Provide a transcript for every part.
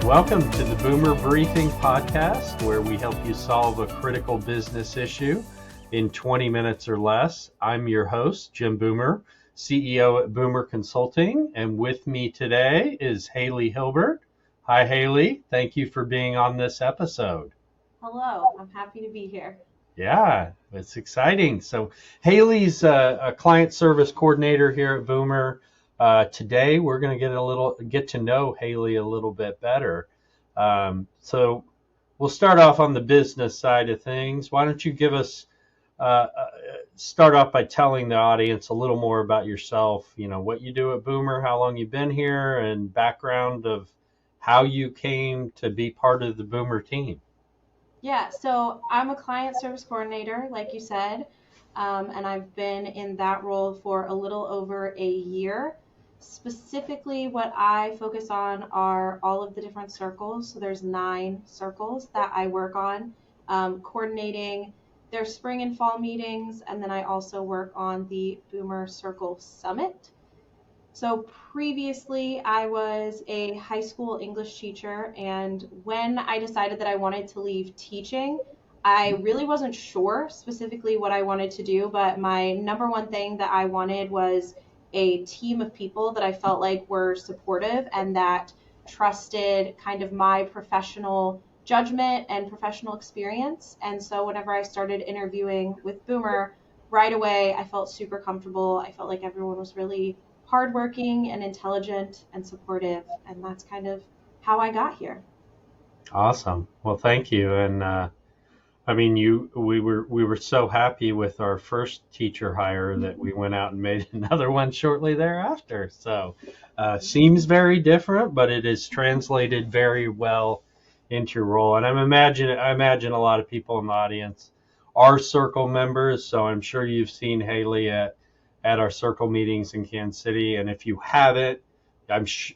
Welcome to the Boomer Briefing Podcast, where we help you solve a critical business issue in 20 minutes or less. I'm your host, Jim Boomer, CEO at Boomer Consulting, and with me today is Hailey Hilbert. Hi, Hailey. Thank you for being on this episode. Hello, I'm happy to be here. Yeah, it's exciting. So Hailey's a client service coordinator here at Boomer. Today we're going to get to know Hailey a little bit better. So we'll start off on the business side of things. Why don't you give us start off by telling the audience a little more about yourself, what you do at Boomer, how long you've been here, and background of how you came to be part of the Boomer team. Yeah, so I'm a client service coordinator, like you said, and I've been in that role for a little over a year. Specifically, what I focus on are all of the different circles. So there's 9 circles that I work on, coordinating their spring and fall meetings, and then I also work on the Boomer Circle Summit. So previously, I was a high school English teacher, and when I decided that I wanted to leave teaching, I really wasn't sure specifically what I wanted to do, but my number one thing that I wanted was a team of people that I felt like were supportive and that trusted kind of my professional judgment and professional experience. And so whenever I started interviewing with Boomer, right away, I felt super comfortable. I felt like everyone was really hardworking and intelligent and supportive, and that's kind of how I got here. Awesome. Well, thank you. And we were so happy with our first teacher hire that we went out and made another one shortly thereafter. So seems very different, but it is translated very well into your role. And I imagine a lot of people in the audience are Circle members, so I'm sure you've seen Hailey at our Circle meetings in Kansas City. And if you haven't,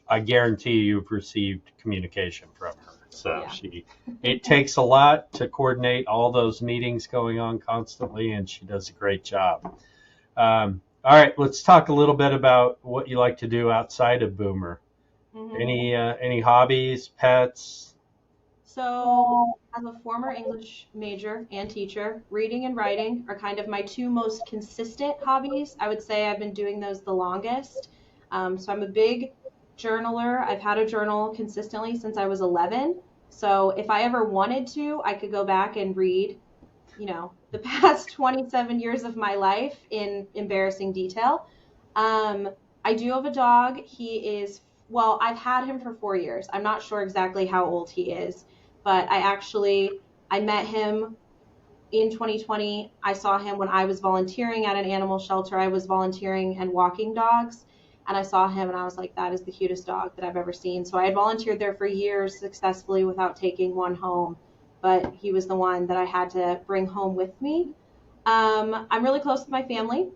I guarantee you've received communication from her. So yeah. It takes a lot to coordinate all those meetings going on constantly, and she does a great job. All right, let's talk a little bit about what you like to do outside of Boomer. Mm-hmm. Any hobbies, pets? So as a former English major and teacher, reading and writing are kind of my 2 most consistent hobbies. I would say I've been doing those the longest. So I'm a big journaler. I've had a journal consistently since I was 11. So if I ever wanted to, I could go back and read, the past 27 years of my life in embarrassing detail. I do have a dog. I've had him for 4 years. I'm not sure exactly how old he is, but I met him in 2020. I saw him when I was volunteering at an animal shelter. I was volunteering and walking dogs. And I saw him and I was like, that is the cutest dog that I've ever seen. So I had volunteered there for years successfully without taking one home. But he was the one that I had to bring home with me. I'm really close with my family,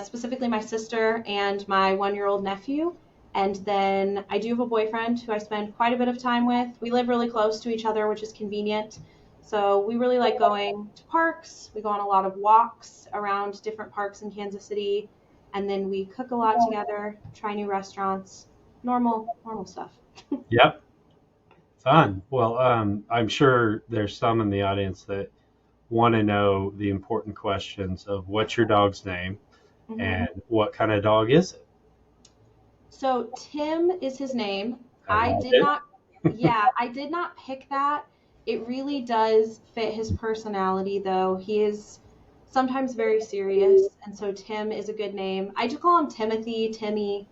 specifically my sister and my 1-year-old nephew. And then I do have a boyfriend who I spend quite a bit of time with. We live really close to each other, which is convenient. So we really like going to parks. We go on a lot of walks around different parks in Kansas City. And then we cook a lot together, try new restaurants, normal stuff. Yep. Fun. Well, I'm sure there's some in the audience that want to know the important questions of what's your dog's name and what kind of dog is it? So Tim is his name. I did not pick that. It really does fit his personality, though. He is sometimes very serious, and so Tim is a good name. I do call him Timothy, Timmy,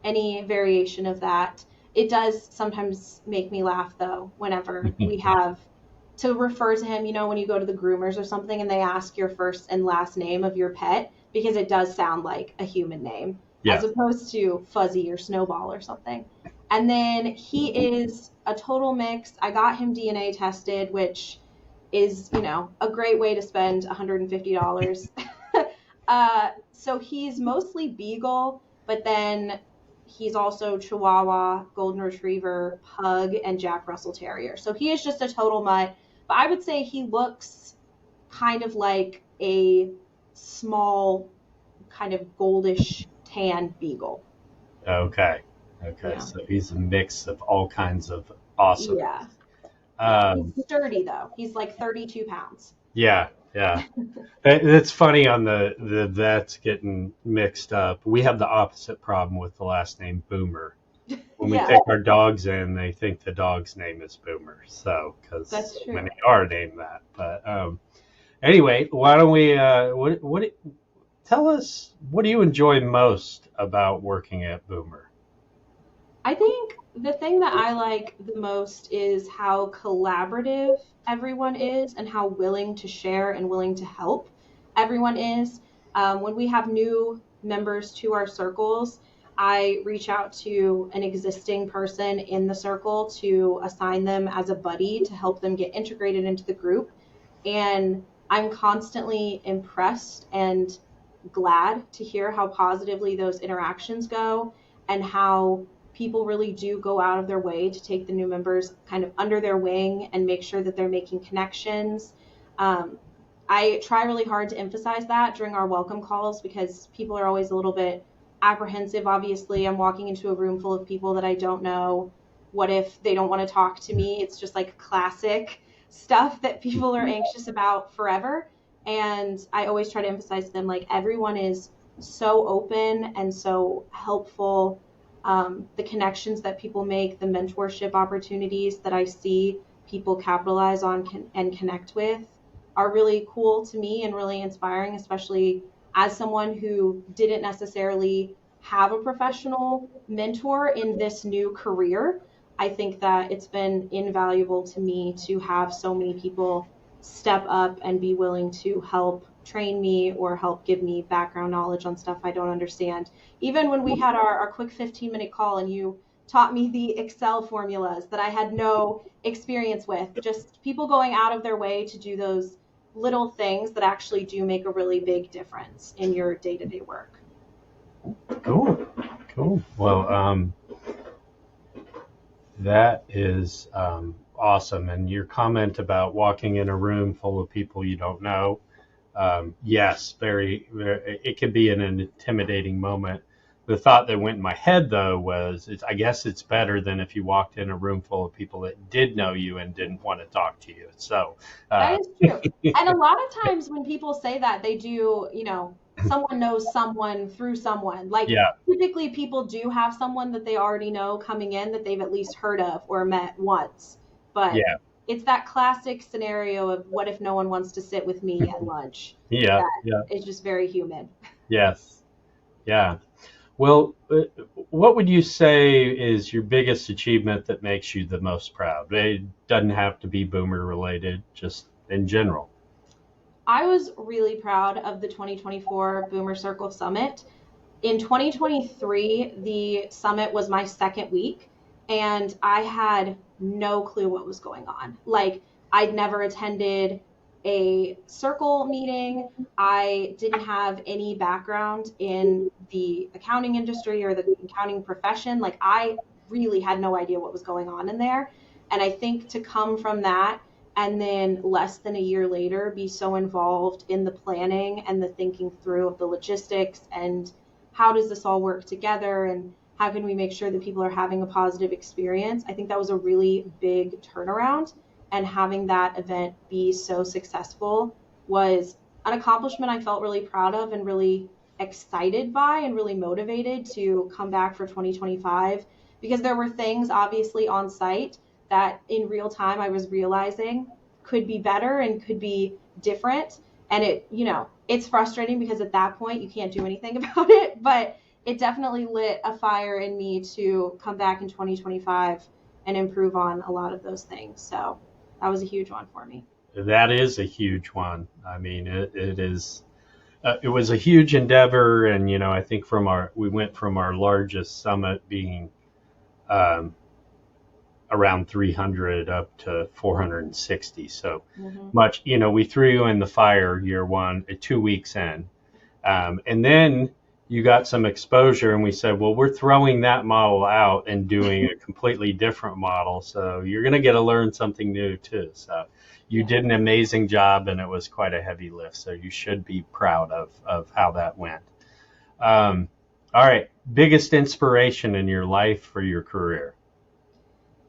any variation of that. It does sometimes make me laugh, though, whenever we have to refer to him, when you go to the groomers or something and they ask your first and last name of your pet, because it does sound like a human name, as opposed to Fuzzy or Snowball or something. And then he is a total mix. I got him DNA tested, which is, a great way to spend $150. So he's mostly Beagle, but then he's also Chihuahua, Golden Retriever, Pug, and Jack Russell Terrier. So he is just a total mutt. But I would say he looks kind of like a small, kind of goldish tan beagle. Okay. Yeah. So he's a mix of all kinds of Awesome. Yeah. Yeah. He's Um, sturdy though. He's like 32 pounds. yeah, yeah. It's funny on the vets getting mixed up. We have the opposite problem with the last name Boomer. When we Yeah, take our dogs in, they think the dog's name is Boomer. So, because that's so many true. are named that. But anyway, why don't we? Tell us what do you enjoy most about working at Boomer? I think the thing that I like the most is how collaborative everyone is and how willing to share and willing to help everyone is. When we have new members to our circles, I reach out to an existing person in the circle to assign them as a buddy to help them get integrated into the group. And I'm constantly impressed and glad to hear how positively those interactions go and how people really do go out of their way to take the new members kind of under their wing and make sure that they're making connections. Um, I try really hard to emphasize that during our welcome calls because people are always a little bit apprehensive. Obviously, I'm walking into a room full of people that I don't know. What if they don't want to talk to me? It's just like classic stuff that people are anxious about forever. And I always try to emphasize to them like everyone is so open and so helpful. The connections that people make, the mentorship opportunities that I see people capitalize on and connect with are really cool to me and really inspiring, especially as someone who didn't necessarily have a professional mentor in this new career. I think that it's been invaluable to me to have so many people step up and be willing to help train me or help give me background knowledge on stuff I don't understand. Even when we had our quick 15-minute call and you taught me the Excel formulas that I had no experience with, just people going out of their way to do those little things that actually do make a really big difference in your day-to-day work. Cool, cool. Well, that is awesome. And your comment about walking in a room full of people you don't know, yes, very, it can be an intimidating moment. The thought that went in my head, though, was I guess it's better than if you walked in a room full of people that did know you and didn't want to talk to you. So, That uh, is true. And a lot of times when people say that, they do, someone knows someone through someone. Like yeah, typically people do have someone that they already know coming in that they've at least heard of or met once. But yeah, it's that classic scenario of what if no one wants to sit with me at lunch? yeah, That yeah, is just very human. yes, yeah. Well, what would you say is your biggest achievement that makes you the most proud? It doesn't have to be Boomer related, just in general. I was really proud of the 2024 Boomer Circle Summit. In 2023, the summit was my second week, and I had no clue what was going on. Like, I'd never attended a circle meeting. I didn't have any background in the accounting industry or the accounting profession. Like, I really had no idea what was going on in there. And I think to come from that and then less than a year later be so involved in the planning and the thinking through of the logistics and how does this all work together and how can we make sure that people are having a positive experience. I think that was a really big turnaround, and having that event be so successful was an accomplishment I felt really proud of and really excited by and really motivated to come back for 2025 because there were things obviously on site that in real time I was realizing could be better and could be different. And it's frustrating because at that point you can't do anything about it, but it definitely lit a fire in me to come back in 2025 and improve on a lot of those things. So that was a huge one for me. That is a huge one. I mean, it is. It was a huge endeavor, and I think we went from our largest summit being um, around 300 up to 460. So Mm-hmm. much, we threw you in the fire year one, 2 weeks in. And then you got some exposure, and we said, well, we're throwing that model out and doing a completely different model. So you're going to get to learn something new too. So you Yeah. did an amazing job, and it was quite a heavy lift. So you should be proud of how that went. Um, all right. Biggest inspiration in your life for your career?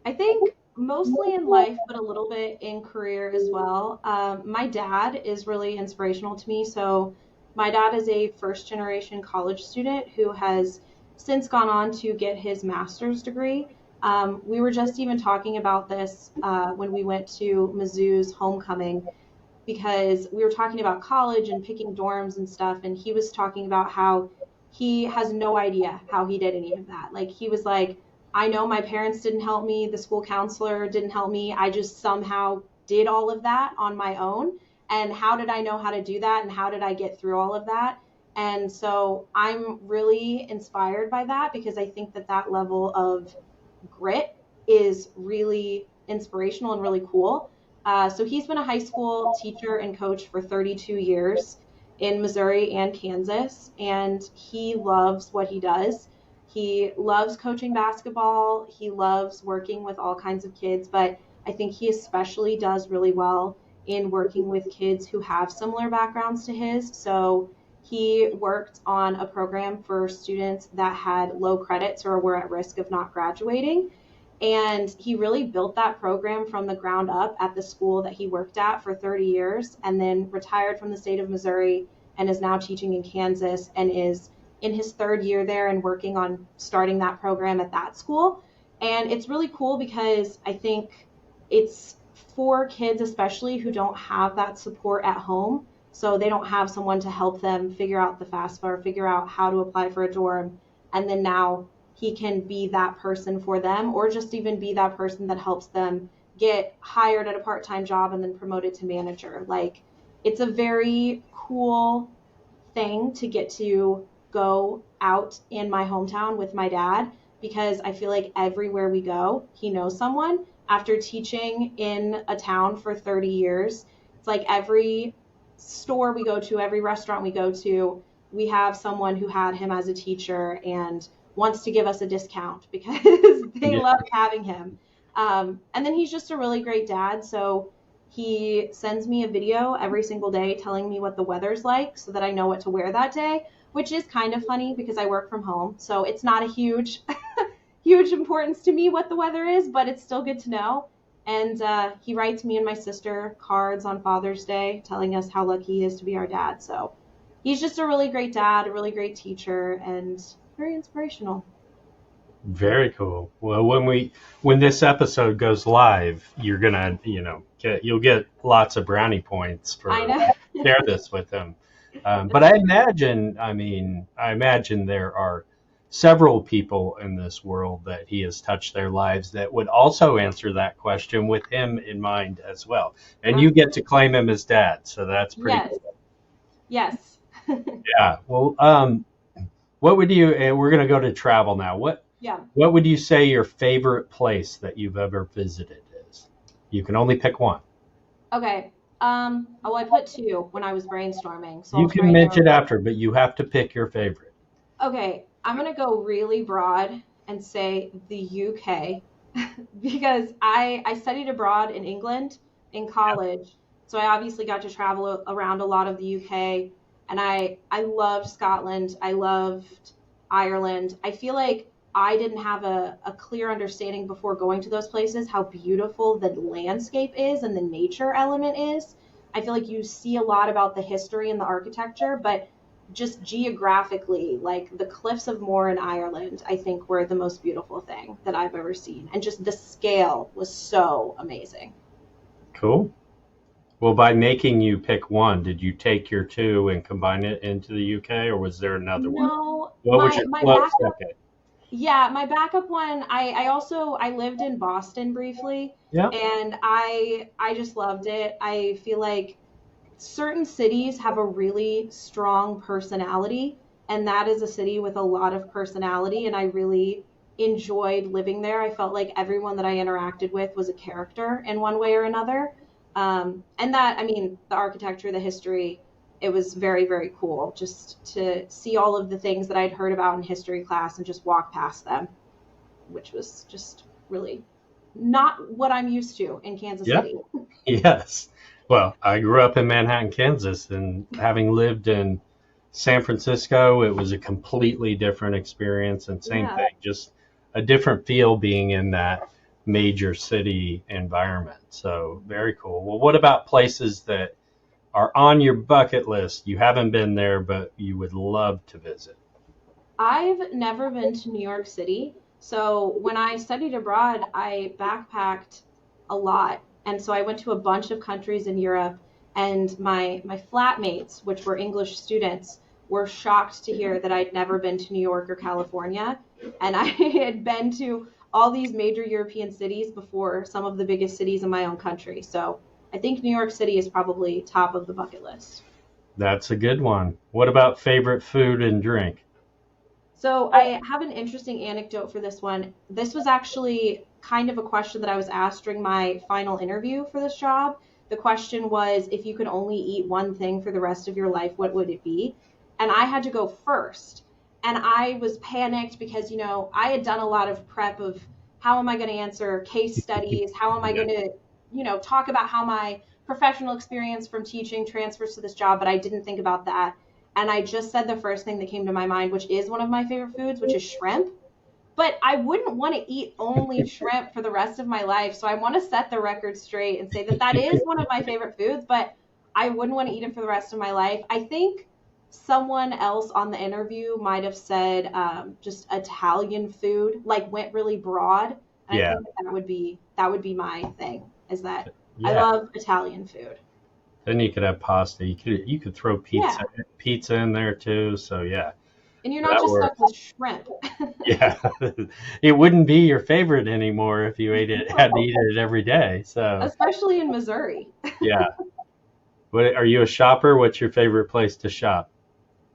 I think Mostly in life, but a little bit in career as well. My dad is really inspirational to me. So, my dad is a first generation college student who has since gone on to get his master's degree. We were just even talking about this when we went to Mizzou's homecoming because we were talking about college and picking dorms and stuff, and he was talking about how he has no idea how he did any of that. Like he was like, I know my parents didn't help me, the school counselor didn't help me. I just somehow did all of that on my own. And how did I know how to do that? And how did I get through all of that? And so I'm really inspired by that because I think that that level of grit is really inspirational and really cool. So he's been a high school teacher and coach for 32 years in Missouri and Kansas, and he loves what he does. He loves coaching basketball. He loves working with all kinds of kids, but I think he especially does really well in working with kids who have similar backgrounds to his. So he worked on a program for students that had low credits or were at risk of not graduating. And he really built that program from the ground up at the school that he worked at for 30 years and then retired from the state of Missouri and is now teaching in Kansas and is in his third year there and working on starting that program at that school. And it's really cool because I think it's for kids, especially who don't have that support at home. So they don't have someone to help them figure out the FAFSA, figure out how to apply for a dorm. And then now he can be that person for them, or just even be that person that helps them get hired at a part-time job and then promoted to manager. Like, it's a very cool thing to get to go out in my hometown with my dad because I feel like everywhere we go, he knows someone. After teaching in a town for 30 years, it's like every store we go to, every restaurant we go to, we have someone who had him as a teacher and wants to give us a discount because they Yeah. love having him. And then he's just a really great dad. So he sends me a video every single day telling me what the weather's like so that I know what to wear that day, which is kind of funny because I work from home. So it's not a huge, huge importance to me what the weather is, but it's still good to know. And he writes me and my sister cards on Father's Day telling us how lucky he is to be our dad. So he's just a really great dad, a really great teacher, and very inspirational. Very cool. Well, when this episode goes live, you're gonna, you'll get lots of brownie points I for know. share this with them. But I imagine there are several people in this world that he has touched their lives that would also answer that question with him in mind as well. And you get to claim him as dad, so that's pretty Yes. cool. Yes. Yeah. Well, what would you? And we're gonna go to travel now. What Yeah. What would you say your favorite place that you've ever visited is? You can only pick one. Okay. Oh, I put two when I was brainstorming, so You I'll try can and narrow mention it down. after, but you have to pick your favorite. Okay, I'm gonna go really broad and say the UK because I studied abroad in England in college, so I obviously got to travel around a lot of the UK, and I loved Scotland. I loved Ireland. I feel like I didn't have a clear understanding before going to those places how beautiful the landscape is and the nature element is. I feel like you see a lot about the history and the architecture, but just geographically, like the cliffs of Moher in Ireland, I think were the most beautiful thing that I've ever seen. And just the scale was so amazing. Cool. Well, by making you pick one, did you take your two and combine it into the UK, or was there another one? No, What was my your my close backup, second? yeah, my backup one, I lived in Boston briefly Yeah. and I just loved it. I feel like certain cities have a really strong personality, and that is a city with a lot of personality. And I really enjoyed living there. I felt like everyone that I interacted with was a character in one way or another. And that, I mean, the architecture, the history, it was very, very cool just to see all of the things that I'd heard about in history class and just walk past them, which was just really not what I'm used to in Kansas Yeah. City. Yes. Well, I grew up in Manhattan, Kansas, and having lived in San Francisco, it was a completely different experience. And same Yeah. thing, just a different feel being in that major city environment. So very cool. Well, what about places that are on your bucket list? You haven't been there, but you would love to visit. I've never been to New York City. So when I studied abroad, I backpacked a lot. And so I went to a bunch of countries in Europe, and my flatmates, which were English students, were shocked to hear that I'd never been to New York or California. And I had been to all these major European cities before some of the biggest cities in my own country. So I think New York City is probably top of the bucket list. That's a good one. What about favorite food and drink? So I have an interesting anecdote for this one. This was actually kind of a question that I was asked during my final interview for this job. The question was, if you could only eat one thing for the rest of your life, what would it be? And I had to go first. And I was panicked because, I had done a lot of prep of how am I going to answer case studies? How am I Yeah. going to, talk about how my professional experience from teaching transfers to this job, but I didn't think about that. And I just said the first thing that came to my mind, which is one of my favorite foods, which is shrimp. But I wouldn't want to eat only shrimp for the rest of my life. So I want to set the record straight and say that that is one of my favorite foods, but I wouldn't want to eat it for the rest of my life. I think someone else on the interview might have said just Italian food, like went really broad. And I Yeah. think that would be my thing, is that I Yeah. love Italian food. Then you could have pasta. You could throw Yeah. pizza in there too. So yeah, And you're not that just stuck works. with shrimp. Yeah. It wouldn't be your favorite anymore if you had to eat it every day. So Especially in Missouri. yeah. What are you a shopper? What's your favorite place to shop?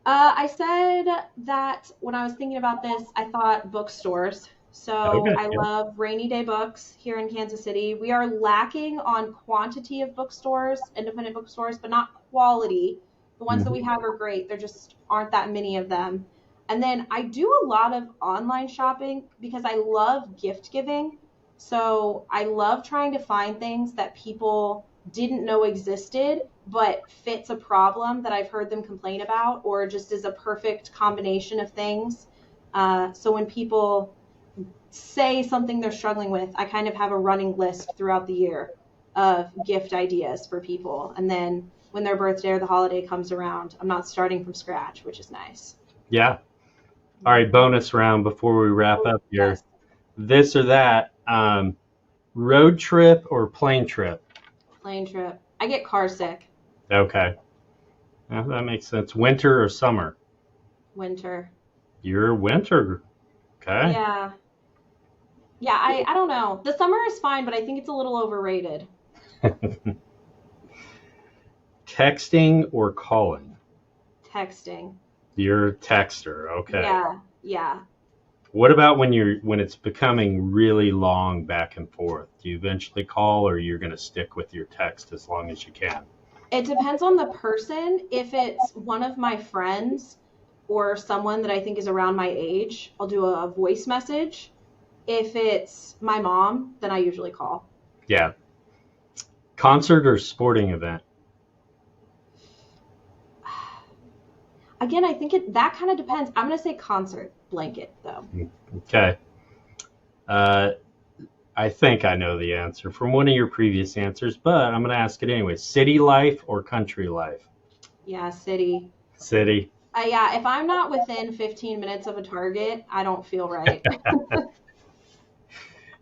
I said that when I was thinking about this, I thought bookstores. So Okay. I Yeah. love rainy day books here in Kansas City. We are lacking on quantity of bookstores, independent bookstores, but not quality. The ones that we Mhm. have are great. There just aren't that many of them. And then I do a lot of online shopping because I love gift giving. So I love trying to find things that people didn't know existed, but fits a problem that I've heard them complain about, or just is a perfect combination of things. So when people say something they're struggling with, I kind of have a running list throughout the year of gift ideas for people. And then when their birthday or the holiday comes around, I'm not starting from scratch, which is nice. Yeah. All right. Bonus round before we wrap Oh, up here. yes. This or that. Road trip or plane trip? Plane trip. I get car sick. Okay. Yeah, that makes sense. Winter or summer? Winter. You're winter. Okay. Yeah. Yeah, I don't know. The summer is fine, but I think it's a little overrated. Texting or calling? Texting. You're a texter. Okay. Yeah, yeah. What about when it's becoming really long back and forth? Do you eventually call or you're going to stick with your text as long as you can? It depends on the person. If it's one of my friends or someone that I think is around my age, I'll do a voice message. If it's my mom, then I usually call. Yeah. Concert or sporting event? Again, I think that kind of depends. I'm gonna say concert blanket though. Okay. Uh, I think I know the answer from one of your previous answers, but I'm going to ask it anyway. City life or country life? Yeah, city. City. Yeah, if I'm not within 15 minutes of a Target, I don't feel right.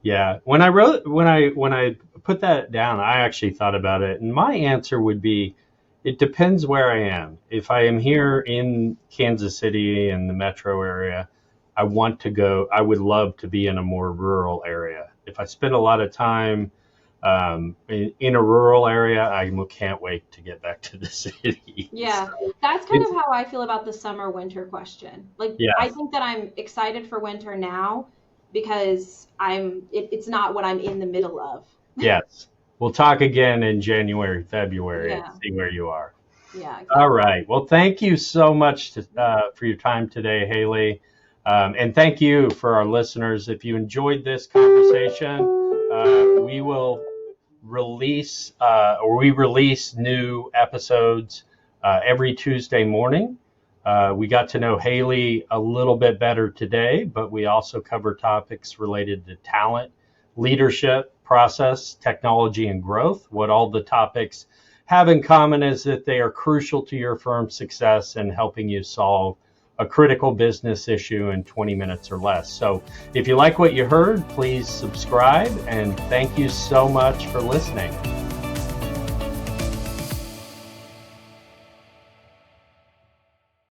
Yeah. When I put that down, I actually thought about it, and my answer would be, it depends where I am. If I am here in Kansas City in the metro area, I would love to be in a more rural area. If I spend a lot of time in a rural area, I can't wait to get back to the city. Yeah, that's kind It's, of how I feel about the summer winter question. Like, I yes, think that I'm excited for winter now because it's not what I'm in the middle of. yes. We'll talk again in January, February, and Yeah, see where you are. yeah, All exactly. right. Well, thank you so much for your time today, Haley. And thank you for our listeners. If you enjoyed this conversation, we will we release new episodes every Tuesday morning. We got to know Haley a little bit better today, but we also cover topics related to talent leadership, process, technology, and growth. What all the topics have in common is that they are crucial to your firm's success and helping you solve a critical business issue in 20 minutes or less. So if you like what you heard, please subscribe, and thank you so much for listening.